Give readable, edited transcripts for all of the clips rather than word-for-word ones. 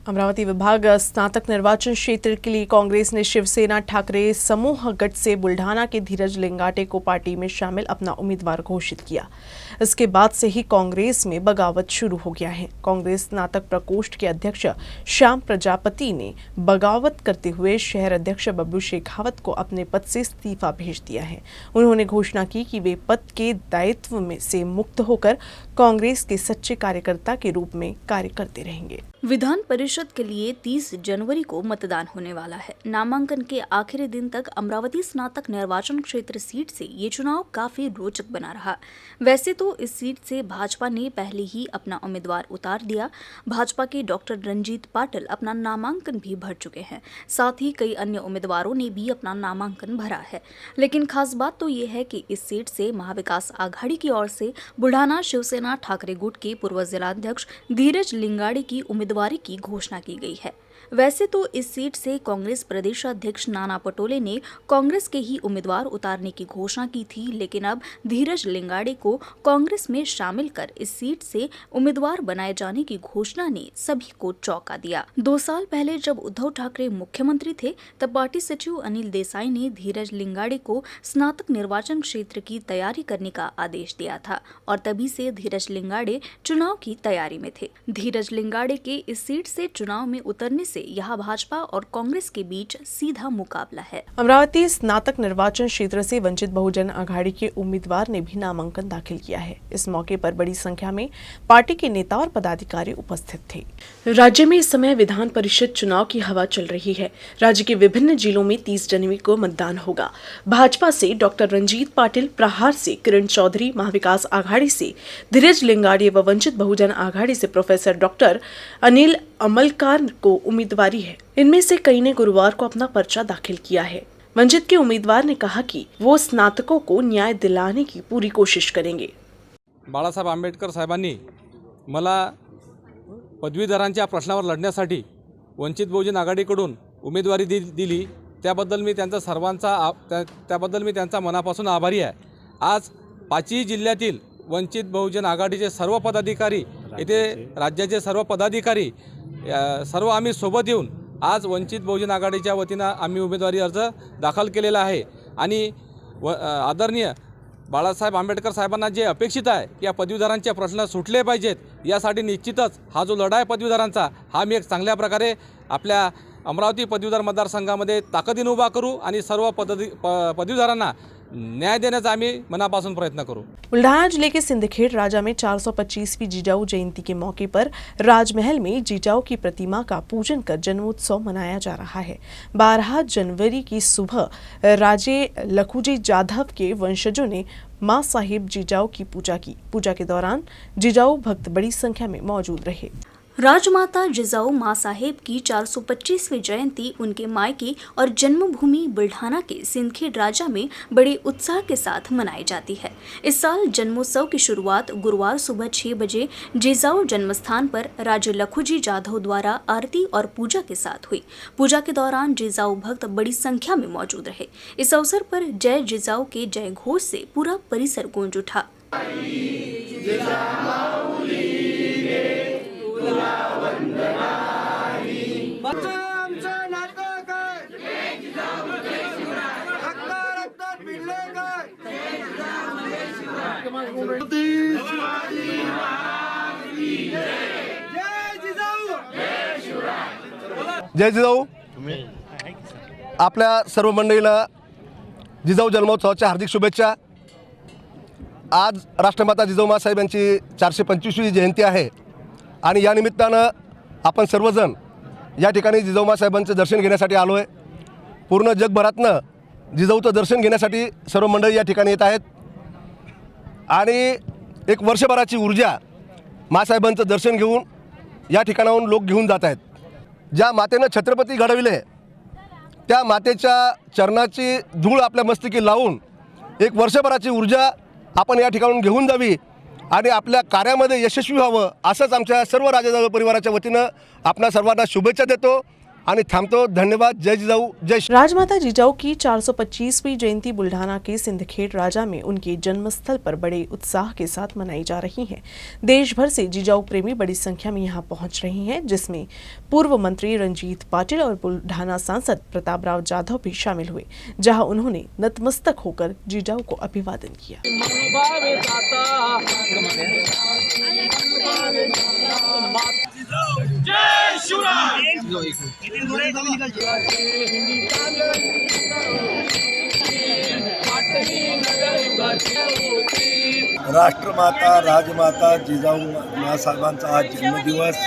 अमरावती विभाग स्नातक निर्वाचन क्षेत्र के लिए कांग्रेस ने शिवसेना ठाकरे समूह गठ से बुल्ढाना के धीरज लिंगाटे को पार्टी में शामिल अपना उम्मीदवार घोषित किया। इसके बाद से ही कांग्रेस में बगावत शुरू हो गया है। कांग्रेस स्नातक प्रकोष्ठ के अध्यक्ष श्याम प्रजापति ने बगावत करते हुए शहर अध्यक्ष बब्लू शेखावत को अपने पद से इस्तीफा भेज दिया है। उन्होंने घोषणा की कि वे पद के दायित्व में से मुक्त होकर कांग्रेस के सच्चे कार्यकर्ता के रूप में कार्य करते रहेंगे। विधान परिषद के लिए 30 जनवरी को मतदान होने वाला है। नामांकन के आखिरी दिन तक अमरावती स्नातक निर्वाचन क्षेत्र सीट से ये चुनाव काफी रोचक बना रहा। वैसे तो इस सीट से भाजपा ने पहले ही अपना उम्मीदवार उतार दिया। भाजपा के डॉक्टर रंजीत पाटिल अपना नामांकन भी भर चुके हैं। साथ ही कई अन्य उम्मीदवारों ने भी अपना नामांकन भरा है। लेकिन खास बात तो ये है कि इस सीट से महाविकास आघाड़ी की ओर से बुल्ढाना शिवसेना ठाकरे गुट के पूर्व जिलाध्यक्ष धीरज लिंगाड़े की उम्मीदवारी की घोषणा की गई है। वैसे तो इस सीट से कांग्रेस प्रदेशाध्यक्ष नाना पटोले ने कांग्रेस के ही उम्मीदवार उतारने की घोषणा की थी, लेकिन अब धीरज लिंगाड़े को कांग्रेस में शामिल कर इस सीट से उम्मीदवार बनाए जाने की घोषणा ने सभी को चौंका दिया। 2 साल पहले जब उद्धव ठाकरे मुख्यमंत्री थे, तब पार्टी सचिव अनिल देसाई ने धीरज लिंगाड़े को स्नातक निर्वाचन क्षेत्र की तैयारी करने का आदेश दिया था और तभी से धीरज लिंगाड़े चुनाव की तैयारी में थे। धीरज लिंगाड़े के इस सीट से चुनाव में उतरने से यहाँ भाजपा और कांग्रेस के बीच सीधा मुकाबला है। अमरावती स्नातक निर्वाचन क्षेत्र से वंचित बहुजन आघाड़ी के उम्मीदवार ने भी नामांकन दाखिल किया है। इस मौके पर बड़ी संख्या में पार्टी के नेता और पदाधिकारी उपस्थित थे। राज्य में इस समय विधान परिषद चुनाव की हवा चल रही है। राज्य के विभिन्न जिलों में 30 जनवरी को मतदान होगा। भाजपा से डॉक्टर रंजीत पाटिल, प्रहार से किरण चौधरी, महाविकास आघाड़ी से धीरज लिंगाड़े व वंचित बहुजन आघाड़ी से प्रोफेसर डॉक्टर अनिल अमलकार को उम्मीदवारी है। इनमें से कई ने गुरुवार को अपना पर्चा दाखिल किया है। वंचित के उम्मीदवार ने कहा कि वो स्नातकों को न्याय दिलाने की पूरी कोशिश करेंगे। बाळासाहेब आंबेडकर साहेबांनी मला पदवीधरांच्या प्रश्नावर लढण्यासाठी वंचित बहुजन आघाडीकडून उमेदवारी दिली, त्याबद्दल मी त्यांचा मनापासून आभारी आहे। आज 5ही जिल्ह्यातील वंचित बहुजन आघाडीचे सर्व पदाधिकारी, येथे राज्याचे सर्व पदाधिकारी सर्व आम्ही सोबत येऊन आज वंचित बहुजन आघाडीच्या वतीनं आम्ही उमेदवारी अर्ज दाखल केलेला आहे आणि आदरणीय बाळासाहेब आंबेडकर साहेबांना जे अपेक्षित आहे की या पदवीधरांचे प्रश्न सुटले पाहिजेत, यासाठी निश्चितच हा जो लढा आहे पदवीधरांचा, हा मी एक चांगल्या प्रकारे आपल्या अमरावती पदवीधर मतदारसंघामध्ये ताकदीने उभा करू आणि सर्व पदवीधरांना न्याय देण्याचा आम्ही मनापासून प्रयत्न करू। बुल्ढाना जिले के सिंदखेड़ राजा में 425वीं जीजाऊ जयंती के मौके पर राजमहल में जीजाऊ की प्रतिमा का पूजन कर जन्मोत्सव मनाया जा रहा है। 12 जनवरी की सुबह राजे लखुजी जाधव के वंशजों ने मां साहिब जीजाऊ की पूजा की। पूजा के दौरान जीजाऊ भक्त बड़ी संख्या में मौजूद रहे। राजमाता जिजाऊ मां साहेब की 425वीं जयंती उनके मायके और जन्मभूमि बुल्ढाना के सिंदखेड़ राजा में बड़े उत्साह के साथ मनाई जाती है। इस साल जन्मोत्सव की शुरुआत गुरुवार सुबह 6 बजे जिजाऊ जन्मस्थान पर राजे लखुजी जाधव द्वारा आरती और पूजा के साथ हुई। पूजा के दौरान जिजाऊ भक्त बड़ी संख्या में मौजूद रहे। इस अवसर पर जय जिजाऊ के जय घोष से पूरा परिसर गूंज उठा। जय जिजाऊ। आपल्या सर्व मंडळीला जिजाऊ जन्मोत्सवाच्या हार्दिक शुभेच्छा। आज राष्ट्रमाता जिजाऊ माँसाहेब यांची 425वी जयंती आहे आणि या निमित्तानं आपण सर्वजण या ठिकाणी जिजाऊ माँसाहेबांचं दर्शन घेण्यासाठी आलो आहे। पूर्ण जगभरातनं जिजाऊचं दर्शन घेण्यासाठी सर्व मंडळी या ठिकाणी येत आहेत आणि एक वर्षभराची ऊर्जा माँसाहेबांचं दर्शन घेऊन या ठिकाणाहून लोक घेऊन जात आहेत। ज्या मातेनं छत्रपती घडविले त्या मातेच्या चरणाची धूळ आपल्या मस्तकी लावून एक वर्षभराची ऊर्जा आपण या ठिकाणून घेऊन जावी आणि आपल्या कार्यामध्ये यशस्वी व्हावं, असंच आमच्या सर्व राजेजाधव परिवाराच्या वतीनं आपणा सर्वांना शुभेच्छा देतो आणि थांबतो. धन्यवाद. जय जिजाऊ, जय श्री. राजमाता जिजाऊ की 425वीं जयंती बुल्ढाना के सिंदखेड़ राजा में उनके जन्मस्थल पर बड़े उत्साह के साथ मनाई जा रही है। देश भर से जिजाऊ प्रेमी बड़ी संख्या में यहां पहुंच रहे हैं, जिसमें पूर्व मंत्री रंजीत पाटिल और बुल्ढाना सांसद प्रतापराव जाधव भी शामिल हुए, जहां उन्होंने नतमस्तक होकर जिजाऊ को अभिवादन किया। राष्ट्रमाता राजमाता जिजाऊ साहेबांचा आज जन्मदिवस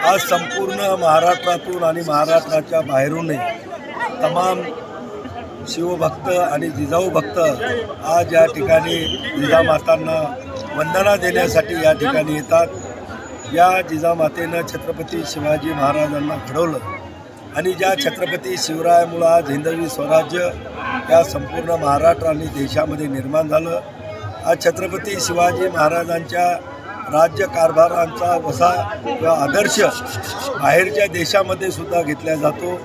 आज संपूर्ण महाराष्ट्रातून आणि महाराष्ट्राच्या बाहेरूनही तमाम शिवभक्त आणि जिजाऊ भक्त आज या ठिकाणी जिजामातांना वंदना देण्यासाठी या ठिकाणी येतात. या जिजामातेनं छत्रपती शिवाजी महाराजांना घडवलं आणि ज्या छत्रपती शिवरायामुळं आज हिंदवी स्वराज्य या संपूर्ण महाराष्ट्र आणि देशामध्ये निर्माण झालं. आज छत्रपती शिवाजी महाराजांच्या राज्यकारभारांचा वसा किंवा आदर्श बाहेरच्या देशामध्ये सुद्धा घेतला जातो.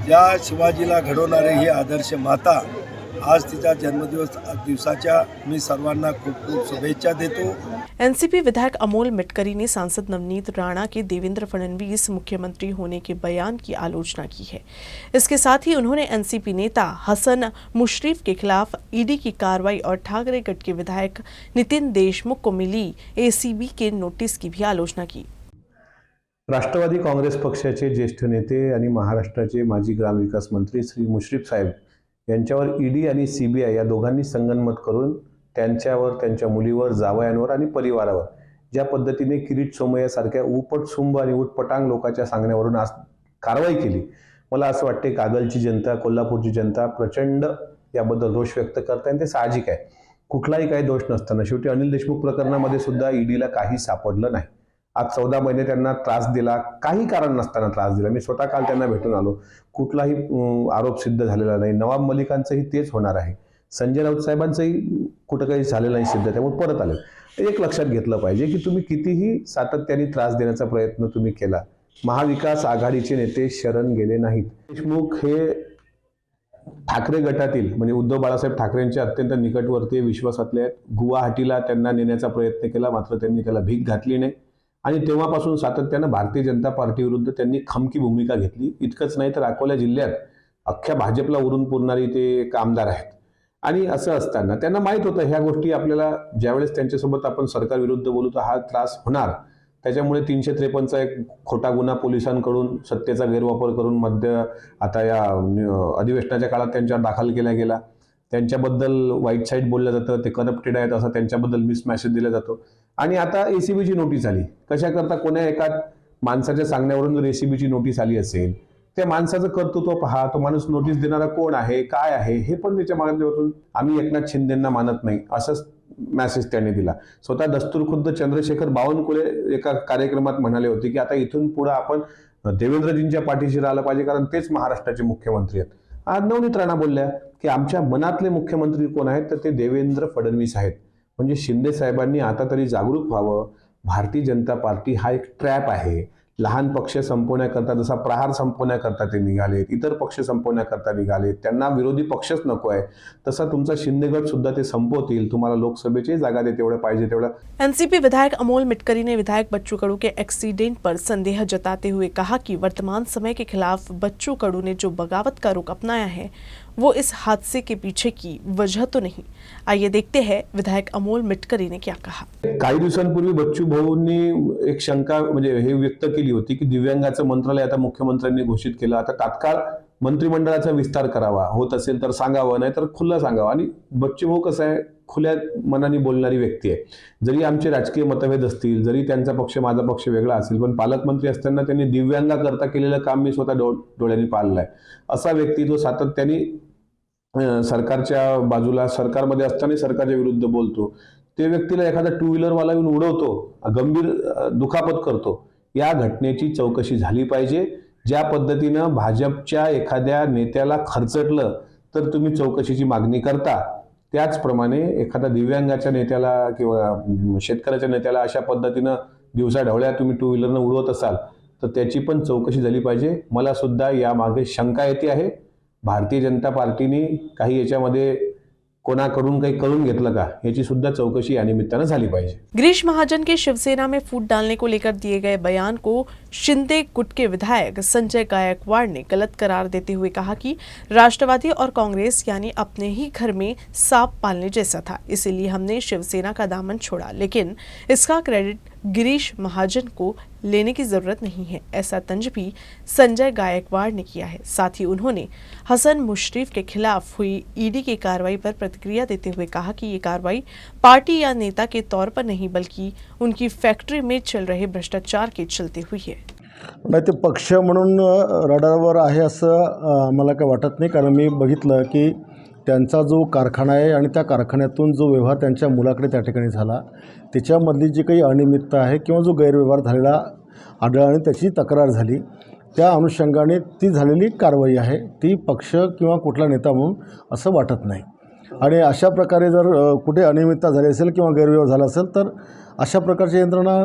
या शिवाजीला घडवणारे ही आदर्श माता आज तिच्या दिवसाच्या मी सर्वांना खूप खूप शुभेच्छा देतो. एनसीपी विधायक अमोल मिटकरी ने सांसद नवनीत राणा के देवेंद्र फडणवीस मुख्यमंत्री होने के बयान की आलोचना की है। इसके साथ ही उन्होंने एनसीपी नेता हसन मुशर्रफ के खिलाफ ईडी की कार्रवाई और ठाकरे गढ़ के विधायक नितिन देशमुख को मिली एसीबी के नोटिस की भी आलोचना की। राष्ट्रवादी काँग्रेस पक्षाचे ज्येष्ठ नेते आणि महाराष्ट्राचे माजी ग्रामविकास मंत्री श्री मुश्रीफ साहेब यांच्यावर ईडी आणि सीबीआय या दोघांनी संगनमत करून त्यांच्यावर, त्यांच्या मुलीवर, जावयांवर आणि परिवारावर ज्या पद्धतीने किरीट सोमय्यासारख्या उपटसुंब आणि उटपटांग लोकांच्या सांगण्यावरून आज कारवाई केली, मला असं वाटते कागलची जनता, कोल्हापूरची जनता प्रचंड याबद्दल रोष व्यक्त करते आणि ते साहजिक आहे. कुठलाही काही दोष नसताना शेवटी अनिल देशमुख प्रकरणामध्ये सुद्धा ईडीला काही सापडलं नाही. आज 14 महिने त्यांना त्रास दिला, काही कारण नसताना त्रास दिला. मी स्वतः काल त्यांना भेटून आलो, कुठलाही आरोप सिद्ध झालेला नाही. नवाब मलिकांचंही तेच होणार आहे. संजय राऊत साहेबांचंही कुठं काही झालेलं नाही सिद्ध, त्यामुळे परत आले. एक लक्षात घेतलं पाहिजे की तुम्ही कितीही सातत्याने त्रास देण्याचा प्रयत्न तुम्ही केला, महाविकास आघाडीचे नेते शरण गेले नाहीत. देशमुख हे ठाकरे गटातील म्हणजे उद्धव बाळासाहेब ठाकरेंच्या अत्यंत निकटवर्तीय विश्वासातले आहेत. गुवाहाटीला त्यांना नेण्याचा प्रयत्न केला, मात्र त्यांनी त्याला भीक घातली नाही आणि तेव्हापासून सातत्यानं भारतीय जनता पार्टी विरुद्ध त्यांनी खमकी भूमिका घेतली. इतकंच नाही तर अकोला जिल्ह्यात अख्ख्या भाजपला उरून पुरणारी ते आमदार आहेत. आणि असं असताना त्यांना माहीत होतं ह्या गोष्टी आपल्याला ज्यावेळेस त्यांच्यासोबत आपण सरकार विरुद्ध बोलू तर हा त्रास होणार. त्याच्यामुळे 353चा एक खोटा गुन्हा पोलिसांकडून सत्तेचा गैरवापर करून आता या अधिवेशनाच्या काळात त्यांच्यावर दाखल केला गेला. त्यांच्याबद्दल वाईट साईड बोललं जातं, ते करप्टेड आहेत असं त्यांच्याबद्दल मिसमॅसेज दिला जातो. आणि आता एसीबीची नोटीस आली. कशाकरता? कोण्या एका माणसाच्या सांगण्यावरून जर एसीबीची नोटीस आली असेल, त्या माणसाचं कर्तृत्व पहा, तो माणूस नोटीस देणारा कोण आहे, काय आहे हे पण त्याच्या माध्यमातून आम्ही एकनाथ शिंदेंना मानत नाही असंच मेसेज त्यांनी दिला. स्वतः दस्तूरखुद्द चंद्रशेखर बावनकुळे एका कार्यक्रमात म्हणाले होते की आता इथून पुढे आपण देवेंद्रजींच्या पाठीशी राहिलं पाहिजे, कारण तेच महाराष्ट्राचे मुख्यमंत्री आहेत. आज नवनीत राणा बोलल्या की आमच्या मनातले मुख्यमंत्री कोण आहेत, तर ते देवेंद्र फडणवीस आहेत. म्हणजे शिंदे साहेबांनी आता तरी जागरूक व्हावं. भारतीय जनता पार्टी हा एक ट्रॅप आहे. लहान पक्ष संपवण्याकरता, जसा प्रहार संपवण्याकरता ते निघालेत, इतर पक्ष संपवण्याकरता निघालेत, त्यांना विरोधी पक्षच नको आहे, तसा तुमचा शिंदे गट सुद्धा ते संपवतील. तुम्हाला लोकसभेची जागा दे, तेवढं पाहिजे तेवढं. एनसीपी विधायक अमोल मिटकरी ने विधायक बच्चू कडू के एक्सीडेंट पर संदेह जताते हुए कहा कि वर्तमान समय के खिलाफ बच्चू कडू ने जो बगावत का रुख अपनाया है वो इस हादसे के पीछे की वजह तो नहीं। आइए देखते हैं विधायक अमोल मिटकरी ने क्या कहा। काही दिवसांपूर्वी बच्चू भाऊंनी एक शंका म्हणजे हे व्यक्त केली होती की दिव्यांगाचं मंत्रालय आता मुख्यमंत्र्यांनी घोषित केलं, आता तात्काळ मंत्रिमंडळाचा विस्तार करावा, होत असेल तर सांगावं, नाही तर खुलं सांगावं. आणि बच्चू भाऊ कसं आहे, खुल्या मनाने बोलणारी व्यक्ती आहे. जरी आमचे राजकीय मतभेद असतील, जरी त्यांचा पक्ष माझा पक्ष वेगळा असेल, पण पालकमंत्री असताना त्यांनी दिव्यांगाकरता केलेलं काम मी स्वतः डोळ्यांनी पाहिलं आहे. असा व्यक्ती जो सातत्याने सरकारच्या बाजूला, सरकारमध्ये असताना सरकारच्या विरुद्ध बोलतो, ते व्यक्तीला एखादा टू व्हीलरवाला येऊन उडवतो, गंभीर दुखापत करतो, या घटनेची चौकशी झाली पाहिजे. ज्या पद्धतीनं भाजपच्या एखाद्या नेत्याला खर्चटलं तर तुम्ही चौकशीची मागणी करता, त्याचप्रमाणे एखाद्या दिव्यांगाच्या नेत्याला किंवा शेतकऱ्याच्या नेत्याला अशा पद्धतीनं दिवसा ढवळ्या तुम्ही टू व्हीलरनं उडवत असाल तर त्याची पण चौकशी झाली पाहिजे. मला सुद्धा यामागे शंका येते आहे. भारतीय जनता पार्टीने काही याच्यामध्ये कोणाकडून काही करून घेतलं का याची सुद्धा चौकशी या निमित्तानं झाली पाहिजे. गिरीश महाजन के शिवसेना में फूट डालने को लेकर दिए गए बयान को शिंदे गुट के विधायक संजय गायकवाड़ ने गलत करार देते हुए कहा कि राष्ट्रवादी और कांग्रेस यानी अपने ही घर में सांप पालने जैसा था, इसीलिए हमने शिवसेना का दामन छोड़ा, लेकिन इसका क्रेडिट गिरीश महाजन को लेने की जरूरत नहीं है, ऐसा तंज भी संजय गायकवाड़ ने किया है। साथ ही उन्होंने हसन मुशर्रफ के खिलाफ हुई ईडी की कार्रवाई पर प्रतिक्रिया देते हुए कहा कि ये कार्रवाई पार्टी या नेता के तौर पर नहीं बल्कि उनकी फैक्ट्री में चल रहे भ्रष्टाचार के चलते हुई है। नाही, ते पक्ष म्हणून रडारवर आहे असं मला काय वाटत नाही, कारण मी बघितलं की त्यांचा जो कारखाना आहे आणि त्या कारखान्यातून जो व्यवहार त्यांच्या मुलाकडे त्या ठिकाणी झाला त्याच्यामधली जी काही अनियमितता आहे किंवा जो गैरव्यवहार झालेला आढळला आणि त्याची तक्रार झाली, त्या अनुषंगाने ती झालेली कारवाई आहे, ती पक्ष किंवा कुठला नेता म्हणून असं वाटत नाही. आणि अशा प्रकारे जर कुठे अनियमितता झाली असेल किंवा गैरव्यवहार झाला असेल तर अशा प्रकारच्या यंत्रणा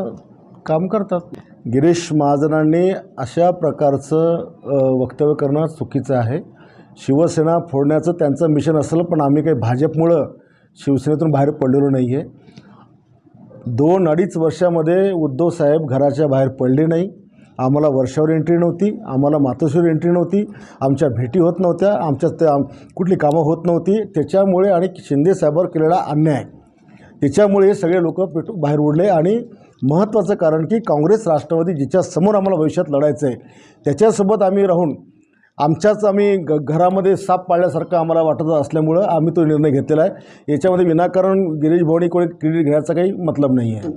काम करतात. गिरीश महाजनांनी अशा प्रकारचं वक्तव्य करणं चुकीचं आहे. शिवसेना फोडण्याचं त्यांचं मिशन असेल, पण आम्ही काही भाजपमुळं शिवसेनेतून बाहेर पडलेलो नाही आहे. 2-2.5 वर्षामध्ये उद्धव साहेब घराच्या बाहेर पडले नाही. आम्हाला वर्षावर एंट्री नव्हती, आम्हाला मातोश्रीवर एंट्री नव्हती, आमच्या भेटी होत नव्हत्या, आमच्या कुठली कामं होत नव्हती. त्याच्यामुळे आणि शिंदे साहेबांवर केलेला अन्याय, त्याच्यामुळे हे सगळे लोक बाहेर उडले. आणि महत्त्वाचं कारण की काँग्रेस राष्ट्रवादी जिच्या समोर आम्हाला भविष्यात लढायचं आहे त्याच्यासोबत आम्ही राहून आम्ही घरामध्ये साप पाळल्यासारखं आम्हाला वाटत असल्यामुळं आम्ही तो निर्णय घेतलेला आहे. याच्यामध्ये विनाकारण गिरीश भाऊनी कोणी क्रेडिट घेण्याचा काही मतलब नहीं है.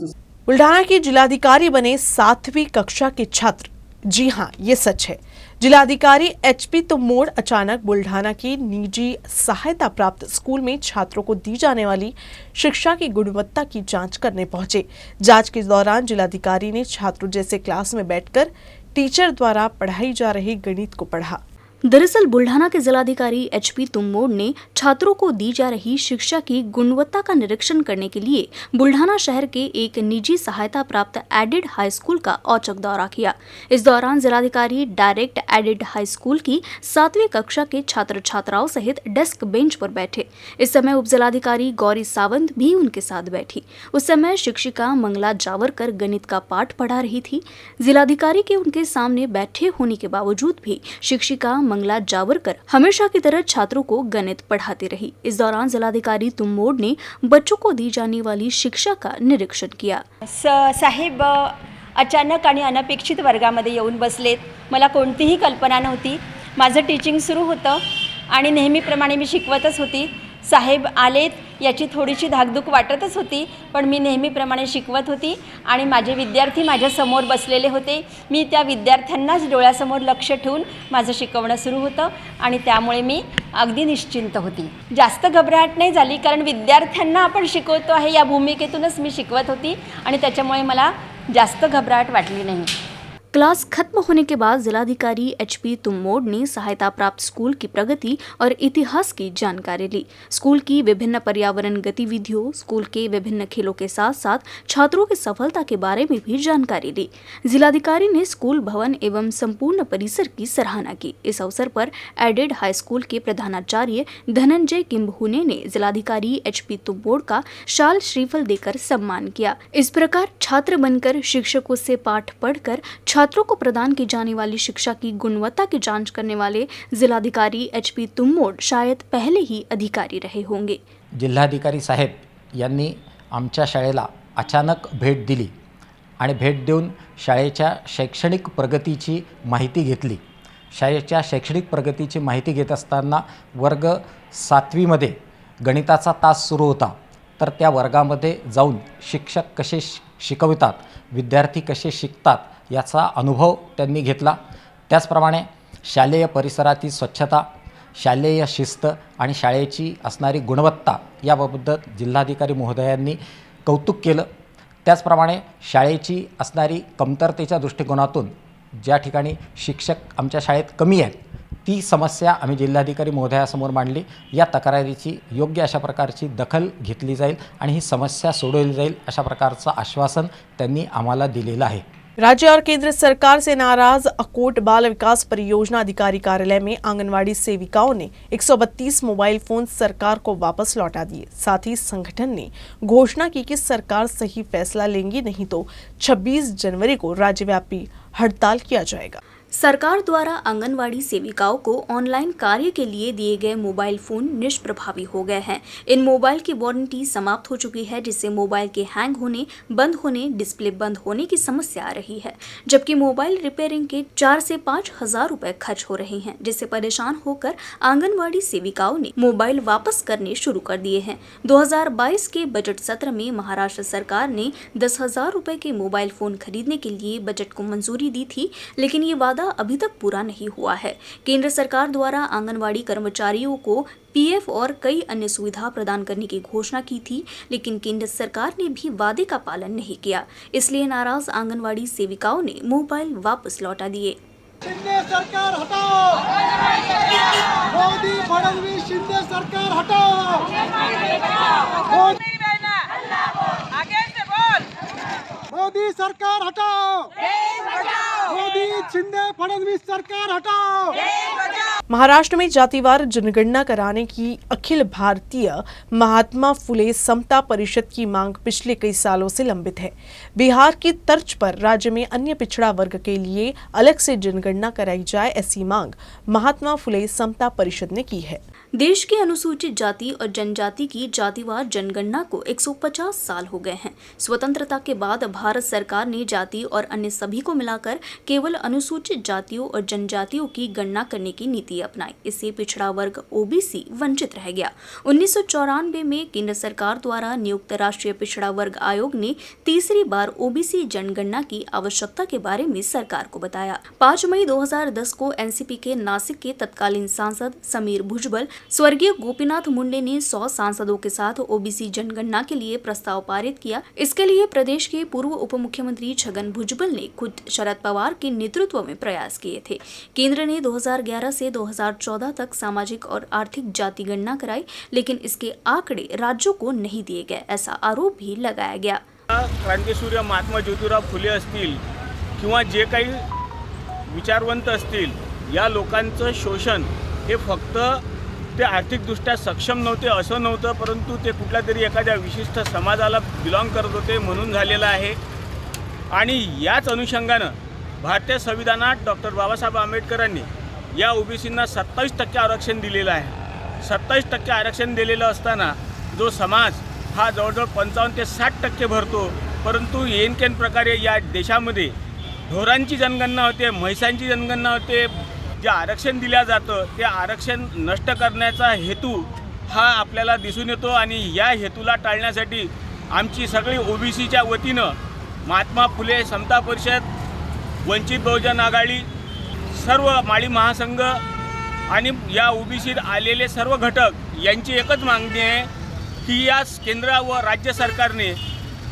बुल्ढाना के जिलाधिकारी बने 7वीं कक्षा के छात्र। जी हां, ये सच है। जिलाधिकारी HP तोमोड़ अचानक बुल्ढाना के निजी सहायता प्राप्त स्कूल में छात्रों को दी जाने वाली शिक्षा की गुणवत्ता की जांच करने पहुंचे। जांच के दौरान जिलाधिकारी ने छात्रों जैसे क्लास में बैठकर टीचर द्वारा पढ़ाई जा रही गणित को पढ़ा। दरअसल बुल्ढाना के जिलाधिकारी HP तोमोड़ ने छात्रों को दी जा रही शिक्षा की गुणवत्ता का निरीक्षण करने के लिए बुल्ढाना शहर के एक निजी सहायता प्राप्त एडेड हाई स्कूल का औचक दौरा किया। इस दौरान जिलाधिकारी डायरेक्ट एडेड हाई स्कूल की 7वीं कक्षा के छात्र छात्राओं सहित डेस्क बेंच पर बैठे। इस समय उप जिलाधिकारी गौरी सावंत भी उनके साथ बैठी। उस समय शिक्षिका मंगला जावरकर गणित का पाठ पढ़ा रही थी। जिलाधिकारी के उनके सामने बैठे होने के बावजूद भी शिक्षिका मंगला जावरकर हमेशा की तरह छात्रों को गणित पढ़ाती रही। इस दौरान जिलाधिकारी तोमोड़ ने बच्चों को दी जाने वाली शिक्षा का निरीक्षण किया। साहेब अचानक आणि अनपेक्षित वर्गामध्ये येऊन बसलेत. मला कोणतीही कल्पना नव्हती. माझं टीचिंग सुरू होतं आणि नेहमीप्रमाणे मी शिकवतच होती. साहेब आलेत याची थोडीशी धाकधूक वाटतच होती, पण मी नेहमीप्रमाणे शिकवत होती आणि माझे विद्यार्थी माझ्यासमोर बसलेले होते. मी त्या विद्यार्थ्यांनाच डोळ्यासमोर लक्ष ठेवून माझं शिकवणं सुरू होतं आणि त्यामुळे मी अगदी निश्चिंत होती. जास्त घबराहट नाही झाली, कारण विद्यार्थ्यांना आपण शिकवतो आहे या भूमिकेतूनच मी शिकवत होती आणि त्याच्यामुळे मला जास्त घबराहट वाटली नाही। क्लास खत्म होने के बाद जिलाधिकारी HP तोमोड़ ने सहायता प्राप्त स्कूल की प्रगति और इतिहास की जानकारी ली। स्कूल की विभिन्न पर्यावरण गतिविधियों, स्कूल के विभिन्न खेलों के साथ साथ छात्रों की सफलता के बारे में भी जानकारी ली। जिलाधिकारी ने स्कूल भवन एवं संपूर्ण परिसर की सराहना की। इस अवसर पर एडेड हाई स्कूल के प्रधानाचार्य धनंजय किम्बहुने ने जिलाधिकारी HP तोमोड़ का शाल श्रीफल देकर सम्मान किया। इस प्रकार छात्र बनकर शिक्षकों से पाठ पढ़कर छात्रों को प्रदान की जाने वाली शिक्षा की गुणवत्ता की जांच करने वाले जिलाधिकारी HP तोमोड़ शायद पहले ही अधिकारी रहे होंगे। जिल्हाधिकारी साहेब यांनी आमच्या शाळेला अचानक भेट दिली आणि भेट देऊन शाळेच्या शैक्षणिक प्रगतीची माहिती घेतली। शाळेच्या शैक्षणिक प्रगतीची माहिती घेत असताना वर्ग 7वीमध्ये गणिताचा तास सुरू होता, तर त्या वर्गामध्ये जाऊन शिक्षक कसे शिकवतात, विद्यार्थी कसे शिकतात याचा अनुभव त्यांनी घेतला। त्याचप्रमाणे शालेय परिसरातील स्वच्छता, शालेय शिस्त आणि शाळेची असणारी गुणवत्ता याबाबत जिल्हाधिकारी महोदयांनी कौतुक केलं। त्याचप्रमाणे शाळेची असणारी कमतरतेच्या दृष्टिकोनातून ज्या ठिकाणी शिक्षक आमच्या शाळेत कमी आहेत ती समस्या आम्ही जिल्हाधिकारी महोदयासमोर मांडली। या तक्रारीची योग्य अशा प्रकारची दखल घेतली जाईल आणि ही समस्या सोडवली जाईल अशा प्रकारचं आश्वासन त्यांनी आम्हाला दिलेलं आहे। राज्य और केंद्र सरकार से नाराज अकोट बाल विकास परियोजना अधिकारी कार्यालय में आंगनवाड़ी सेविकाओं ने 132 मोबाइल फोन सरकार को वापस लौटा दिए। साथ ही संगठन ने घोषणा की कि सरकार सही फैसला लेंगी, नहीं तो 26 जनवरी को राज्यव्यापी हड़ताल किया जाएगा। सरकार द्वारा आंगनवाड़ी सेविकाओं को ऑनलाइन कार्य के लिए दिए गए मोबाइल फोन निष्प्रभावी हो गए हैं। इन मोबाइल की वारंटी समाप्त हो चुकी है, जिससे मोबाइल के हैंग होने, बंद होने, डिस्प्ले बंद होने की समस्या आ रही है, जबकि मोबाइल रिपेयरिंग के 4 से 5 हजार रुपए खर्च हो रहे हैं, जिससे परेशान होकर आंगनवाड़ी सेविकाओं ने मोबाइल वापस करने शुरू कर दिए हैं। 2022 के बजट सत्र में महाराष्ट्र सरकार ने 10,000 रुपए के मोबाइल फोन खरीदने के लिए बजट को मंजूरी दी थी, लेकिन ये वादा अभी तक पूरा नहीं हुआ है। केंद्र सरकार द्वारा आंगनवाड़ी कर्मचारियों को पीएफ और कई अन्य सुविधा प्रदान करने की घोषणा की थी, लेकिन केंद्र सरकार ने भी वादे का पालन नहीं किया। इसलिए नाराज आंगनवाड़ी सेविकाओं ने मोबाइल वापस लौटा दिए। शिंदे सरकार हटाओ, मोदी फडणवीस शिंदे सरकार हटाओ, मोदी सरकार हटाओ, मोदी शिंदे फडणवीस सरकार हटाओ। महाराष्ट्र में जातिवार जनगणना कराने की अखिल भारतीय महात्मा फुले समता परिषद की मांग पिछले कई सालों से लंबित है। बिहार की तर्ज पर राज्य में अन्य पिछड़ा वर्ग के लिए अलग से जनगणना कराई जाए, ऐसी मांग महात्मा फुले समता परिषद ने की है। देश के अनुसूचित जाति और जनजाति की जातिवार जनगणना को 150 साल हो गए हैं। स्वतंत्रता के बाद भारत सरकार ने जाति और अन्य सभी को मिलाकर केवल अनुसूचित जातियों और जनजातियों की गणना करने की नीति अपनाई। इससे पिछड़ा वर्ग ओबीसी वंचित रह गया। 1994 में केंद्र सरकार द्वारा नियुक्त राष्ट्रीय पिछड़ा वर्ग आयोग ने तीसरी बार ओबीसी जनगणना की आवश्यकता के बारे में सरकार को बताया। 5 मई 2010 को एनसीपी के नासिक के तत्कालीन सांसद समीर भुजबल, स्वर्गीय गोपीनाथ मुंडे ने 100 सांसदों के साथ ओबीसी जनगणना के लिए प्रस्ताव पारित किया। इसके लिए प्रदेश के पूर्व उप मुख्यमंत्री छगन भुजबल ने खुद शरद पवार के नेतृत्व में प्रयास किए थे। केंद्र ने 2011 से 2014 तक सामाजिक और आर्थिक जाति गणना कराई, लेकिन इसके आंकड़े राज्यों को नहीं दिए गए, ऐसा आरोप भी लगाया गया। क्रांतिसूर्य महात्मा ज्योतिराव फुले असतील किंवा जे काही विचारवंत असतील, या लोकांचं शोषण हे फक्त ते आर्थिकदृष्ट्या सक्षम नव्हते असं नव्हतं, परंतु ते कुठल्या तरी एखाद्या विशिष्ट समाजाला बिलॉंग करत होते म्हणून झालेलं आहे। आणि याच अनुषंगानं भारतीय संविधानात डॉक्टर बाबासाहेब आंबेडकरांनी या ओबीसींना 27% आरक्षण दिलेलं आहे। 27% आरक्षण दिलेलं असताना जो समाज हा जवळजवळ 55 ते 60% भरतो, परंतु येनकेन प्रकारे या देशामध्ये ढोरांची जनगणना होते, म्हैसांची जनगणना होते। जे आरक्षण दिल्या जातं ते आरक्षण नष्ट करण्याचा हेतू हा आपल्याला दिसून येतो आणि या हेतूला टाळण्यासाठी आमची सगळी ओबीसीच्या वतीनं महात्मा फुले समता परिषद, वंचित बहुजन आघाडी, सर्व माळी महासंघ आणि या ओबीसीत आलेले सर्व घटक यांची एकच मागणी आहे की या केंद्र व राज्य सरकारने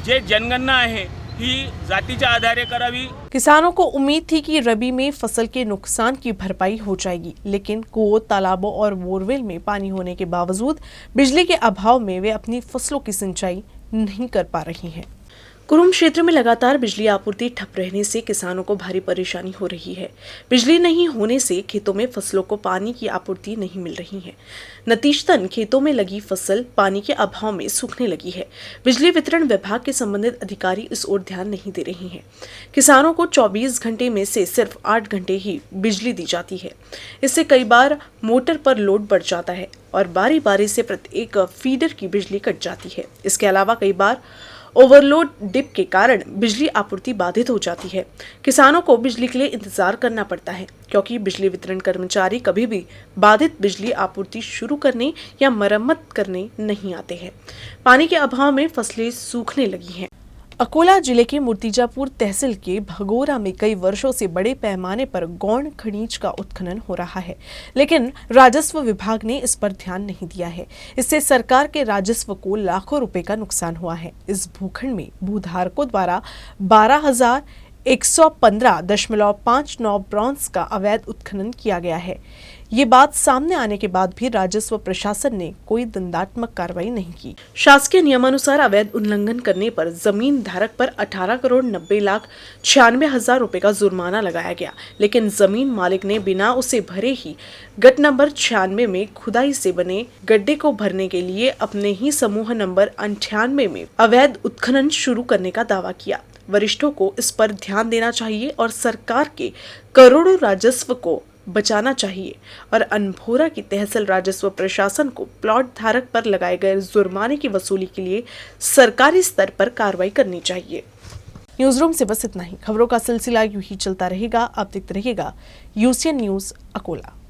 जे जनगणना आहे ही जातीच्या आधारे करावी। किसानों को उम्मीद थी कि रबी में फसल के नुकसान की भरपाई हो जाएगी, लेकिन कुओं, तालाबों और बोरवेल में पानी होने के बावजूद बिजली के अभाव में वे अपनी फसलों की सिंचाई नहीं कर पा रही हैं। कुरुम क्षेत्र में लगातार बिजली आपूर्ति ठप रहने से किसानों को भारी परेशानी हो रही है। बिजली नहीं होने से खेतों में फसलों को पानी की आपूर्ति नहीं मिल रही है। नतीजतन खेतों में लगी फसल पानी के अभाव में सूखने लगी है। बिजली वितरण विभाग के संबंधित अधिकारी इस ओर ध्यान नहीं दे रहे हैं। किसानों को 24 घंटे में से सिर्फ 8 घंटे ही बिजली दी जाती है। इससे कई बार मोटर पर लोड बढ़ जाता है और बारी बारी से प्रत्येक फीडर की बिजली कट जाती है। इसके अलावा कई बार ओवरलोड डिप के कारण बिजली आपूर्ति बाधित हो जाती है। किसानों को बिजली के लिए इंतजार करना पड़ता है, क्योंकि बिजली वितरण कर्मचारी कभी भी बाधित बिजली आपूर्ति शुरू करने या मरम्मत करने नहीं आते हैं। पानी के अभाव में फसलें सूखने लगी हैं। अकोला जिले के मूर्तिजापुर तहसील के भगोरा में कई वर्षों से बड़े पैमाने पर गौण खनिज का उत्खनन हो रहा है, लेकिन राजस्व विभाग ने इस पर ध्यान नहीं दिया है। इससे सरकार के राजस्व को लाखों रुपए का नुकसान हुआ है। इस भूखंड में भूधारकों द्वारा 12,115.59 ब्रॉन्ज का अवैध उत्खनन किया गया है। ये बात सामने आने के बाद भी राजस्व प्रशासन ने कोई दंडात्मक कार्रवाई नहीं की। शासकीय नियमानुसार अवैध उल्लंघन करने पर जमीन धारक पर 18,90,96,हजार रुपए का जुर्माना लगाया गया, लेकिन जमीन मालिक ने बिना उसे भरे ही गट नंबर 96 में खुदाई से बने गड्ढे को भरने के लिए अपने ही समूह नंबर 98 में अवैध उत्खनन शुरू करने का दावा किया। वरिष्ठों को इस पर ध्यान देना चाहिए और सरकार के करोड़ों राजस्व को बचाना चाहिए और अनभोरा की तहसील राजस्व प्रशासन को प्लॉट धारक पर लगाए गए जुर्माने की वसूली के लिए सरकारी स्तर पर कार्रवाई करनी चाहिए। न्यूज रूम से बस इतना ही। खबरों का सिलसिला यूं ही चलता रहेगा। आप देखते रहिएगा UCN न्यूज अकोला।